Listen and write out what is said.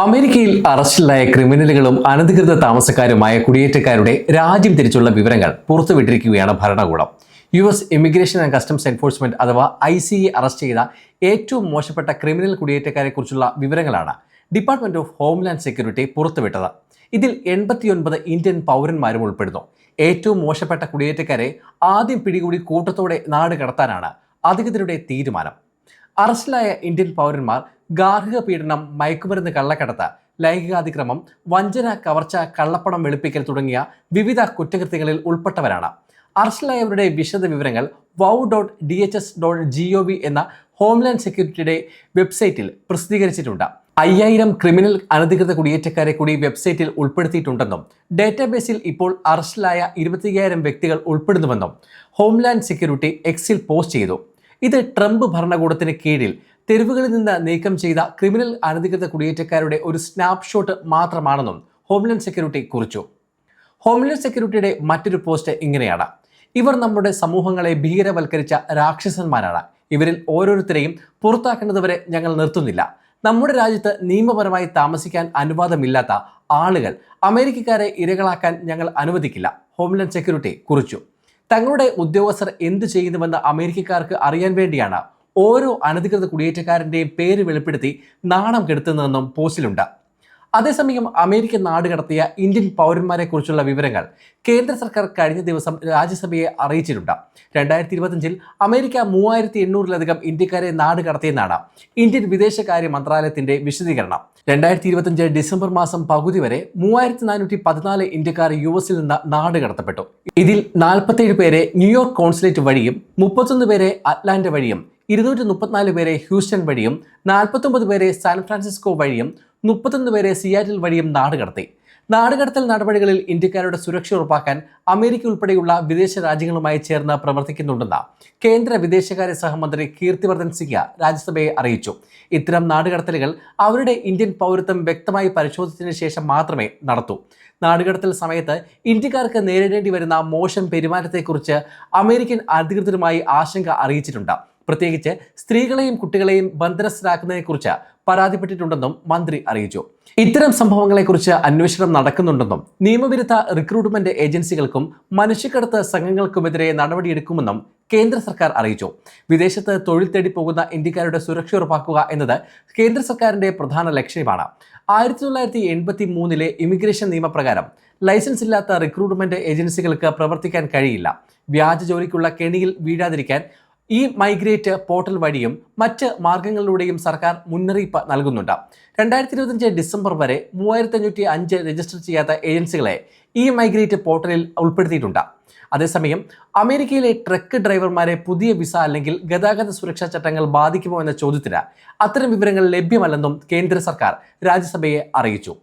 അമേരിക്കയിൽ അറസ്റ്റിലായ ക്രിമിനലുകളും അനധികൃത താമസക്കാരുമായ കുടിയേറ്റക്കാരുടെ രാജ്യം തിരിച്ചുള്ള വിവരങ്ങൾ പുറത്തുവിട്ടിരിക്കുകയാണ് ഭരണകൂടം. ഇമിഗ്രേഷൻ ആൻഡ് കസ്റ്റംസ് എൻഫോഴ്സ്മെന്റ് അഥവാ ICE അറസ്റ്റ് ചെയ്ത ഏറ്റവും മോശപ്പെട്ട ക്രിമിനൽ കുടിയേറ്റക്കാരെക്കുറിച്ചുള്ള വിവരങ്ങളാണ് ഡിപ്പാർട്ട്മെന്റ് ഓഫ് ഹോംലാൻഡ് സെക്യൂരിറ്റി പുറത്തുവിട്ടത്. ഇതിൽ 89 ഇന്ത്യൻ പൗരന്മാരും ഉൾപ്പെടുന്നു. ഏറ്റവും മോശപ്പെട്ട കുടിയേറ്റക്കാരെ ആദ്യം പിടികൂടി കൂട്ടത്തോടെ നാട് കടത്താനാണ് അധികൃതരുടെ തീരുമാനം. അറസ്റ്റിലായ ഇന്ത്യൻ പൗരന്മാർ ഗാർഹിക പീഡനം, മയക്കുമരുന്ന് കള്ളക്കടത്ത്, ലൈംഗികാതിക്രമം, വഞ്ചന, കവർച്ച, കള്ളപ്പണം വെളുപ്പിക്കൽ തുടങ്ങിയ വിവിധ കുറ്റകൃത്യങ്ങളിൽ ഉൾപ്പെട്ടവരാണ്. അറസ്റ്റിലായവരുടെ വിശദ വിവരങ്ങൾ wow.dhs.gov എന്ന ഹോംലാൻഡ് സെക്യൂരിറ്റിയുടെ വെബ്സൈറ്റിൽ പ്രസിദ്ധീകരിച്ചിട്ടുണ്ട്. 5000 ക്രിമിനൽ അനധികൃത കുടിയേറ്റക്കാരെ കൂടി വെബ്സൈറ്റിൽ ഉൾപ്പെടുത്തിയിട്ടുണ്ടെന്നും ഡേറ്റാബേസിൽ ഇപ്പോൾ അറസ്റ്റിലായ 25,000 വ്യക്തികൾ ഉൾപ്പെടുന്നുവെന്നും ഹോംലാൻഡ് സെക്യൂരിറ്റി എക്സിൽ പോസ്റ്റ് ചെയ്തു. ഇത് ട്രംപ് ഭരണകൂടത്തിന് കീഴിൽ തെരുവുകളിൽ നിന്ന് നീക്കം ചെയ്ത ക്രിമിനൽ അനധികൃത കുടിയേറ്റക്കാരുടെ ഒരു സ്നാപ്ഷോട്ട് മാത്രമാണെന്നും ഹോംലാൻഡ് സെക്യൂരിറ്റി കുറിച്ചു. ഹോംലാൻഡ് സെക്യൂരിറ്റിയുടെ മറ്റൊരു പോസ്റ്റ് ഇങ്ങനെയാണ്: ഇവർ നമ്മുടെ സമൂഹങ്ങളെ ഭീകരവൽക്കരിച്ച രാക്ഷസന്മാരാണ്. ഇവരിൽ ഓരോരുത്തരെയും പുറത്താക്കുന്നതുവരെ ഞങ്ങൾ നിർത്തുന്നില്ല. നമ്മുടെ രാജ്യത്ത് നിയമപരമായി താമസിക്കാൻ അനുവാദമില്ലാത്ത ആളുകൾ അമേരിക്കക്കാരെ ഇരകളാക്കാൻ ഞങ്ങൾ അനുവദിക്കില്ല, ഹോംലാൻഡ് സെക്യൂരിറ്റി കുറിച്ചു. തങ്ങളുടെ ഉദ്യോഗസ്ഥർ എന്തു ചെയ്യുന്നുവെന്ന് അമേരിക്കക്കാർക്ക് അറിയാൻ വേണ്ടിയാണ് ഓരോ അനധികൃത കുടിയേറ്റക്കാരൻ്റെയും പേര് വെളിപ്പെടുത്തി നാണം കെടുത്തുന്നതെന്നും പോസ്റ്റിലുണ്ട്. അതേസമയം അമേരിക്ക നാടുകടത്തിയ ഇന്ത്യൻ പൗരന്മാരെ കുറിച്ചുള്ള വിവരങ്ങൾ കേന്ദ്ര സർക്കാർ കഴിഞ്ഞ ദിവസം രാജ്യസഭയെ അറിയിച്ചിട്ടുണ്ട്. 2025 അമേരിക്ക 3800-ലധികം ഇന്ത്യക്കാരെ നാടുകടത്തിയെന്നാണ് ഇന്ത്യൻ വിദേശകാര്യ മന്ത്രാലയത്തിന്റെ വിശദീകരണം. 2025 ഡിസംബർ മാസം പകുതി വരെ 3414 ഇന്ത്യക്കാർ US-ൽ നിന്ന് നാടുകടത്തപ്പെട്ടു. ഇതിൽ 47 പേരെ ന്യൂയോർക്ക് കോൺസുലേറ്റ് വഴിയും, 31 പേരെ അറ്റ്ലാന്റ വഴിയും, 234 പേരെ ഹ്യൂസ്റ്റൺ വഴിയും, 49 പേരെ സാൻ ഫ്രാൻസിസ്കോ വഴിയും, 31 പേരെ സിയാറ്റിൽ വഴിയും നാടുകടത്തി. നാടുകടത്തൽ നടപടികളിൽ ഇന്ത്യക്കാരുടെ സുരക്ഷ ഉറപ്പാക്കാൻ അമേരിക്ക ഉൾപ്പെടെയുള്ള വിദേശ രാജ്യങ്ങളുമായി ചേർന്ന് പ്രവർത്തിക്കുന്നുണ്ടെന്ന് കേന്ദ്ര വിദേശകാര്യ സഹമന്ത്രി കീർത്തിവർദ്ധൻ സിംഗ് രാജ്യസഭയെ അറിയിച്ചു. ഇത്തരം നാടുകടത്തലുകൾ അവരുടെ ഇന്ത്യൻ പൗരത്വം വ്യക്തമായി പരിശോധിച്ചതിന് ശേഷം മാത്രമേ നടത്തൂ. നാടുകടത്തൽ സമയത്ത് ഇന്ത്യക്കാർക്ക് നേരിടേണ്ടി വരുന്ന മോശം പെരുമാറ്റത്തെക്കുറിച്ച് അമേരിക്കൻ അധികൃതരുമായി ആശങ്ക അറിയിച്ചിട്ടുണ്ട്. പ്രത്യേകിച്ച് സ്ത്രീകളെയും കുട്ടികളെയും ബന്ധനസ്ഥരാക്കുന്നതിനെക്കുറിച്ച് പരാതിപ്പെട്ടിട്ടുണ്ടെന്നും മന്ത്രി അറിയിച്ചു. ഇത്തരം സംഭവങ്ങളെക്കുറിച്ച് അന്വേഷണം നടക്കുന്നുണ്ടെന്നും നിയമവിരുദ്ധ റിക്രൂട്ട്മെന്റ് ഏജൻസികൾക്കും മനുഷ്യക്കടത്ത് സംഘങ്ങൾക്കുമെതിരെ നടപടിയെടുക്കുമെന്നും കേന്ദ്ര സർക്കാർ അറിയിച്ചു. വിദേശത്ത് തൊഴിൽ തേടി പോകുന്ന ഇന്ത്യക്കാരുടെ സുരക്ഷ ഉറപ്പാക്കുക എന്നത് കേന്ദ്ര സർക്കാരിന്റെ പ്രധാന ലക്ഷ്യമാണ്. 1983 ഇമിഗ്രേഷൻ നിയമപ്രകാരം ലൈസൻസ് ഇല്ലാത്ത റിക്രൂട്ട്മെന്റ് ഏജൻസികൾക്ക് പ്രവർത്തിക്കാൻ കഴിയില്ല. വ്യാജ ജോലിക്കുള്ള കെണിയിൽ വീഴാതിരിക്കാൻ മൈഗ്രേറ്റ് പോർട്ടൽ വഴിയും മറ്റ് മാർഗങ്ങളിലൂടെയും സർക്കാർ മുന്നറിയിപ്പ് നൽകുന്നുണ്ട്. 2025 ഡിസംബർ വരെ 3505 രജിസ്റ്റർ ചെയ്യാത്ത ഏജൻസികളെ മൈഗ്രേറ്റ് പോർട്ടലിൽ ഉൾപ്പെടുത്തിയിട്ടുണ്ട്. അതേസമയം അമേരിക്കയിലെ ട്രക്ക് ഡ്രൈവർമാരെ പുതിയ വിസ അല്ലെങ്കിൽ ഗതാഗത സുരക്ഷാ ചട്ടങ്ങൾ ബാധിക്കുമോ എന്ന ചോദ്യത്തിന് അത്തരം വിവരങ്ങൾ ലഭ്യമല്ലെന്നും കേന്ദ്ര സർക്കാർ രാജ്യസഭയെ അറിയിച്ചു.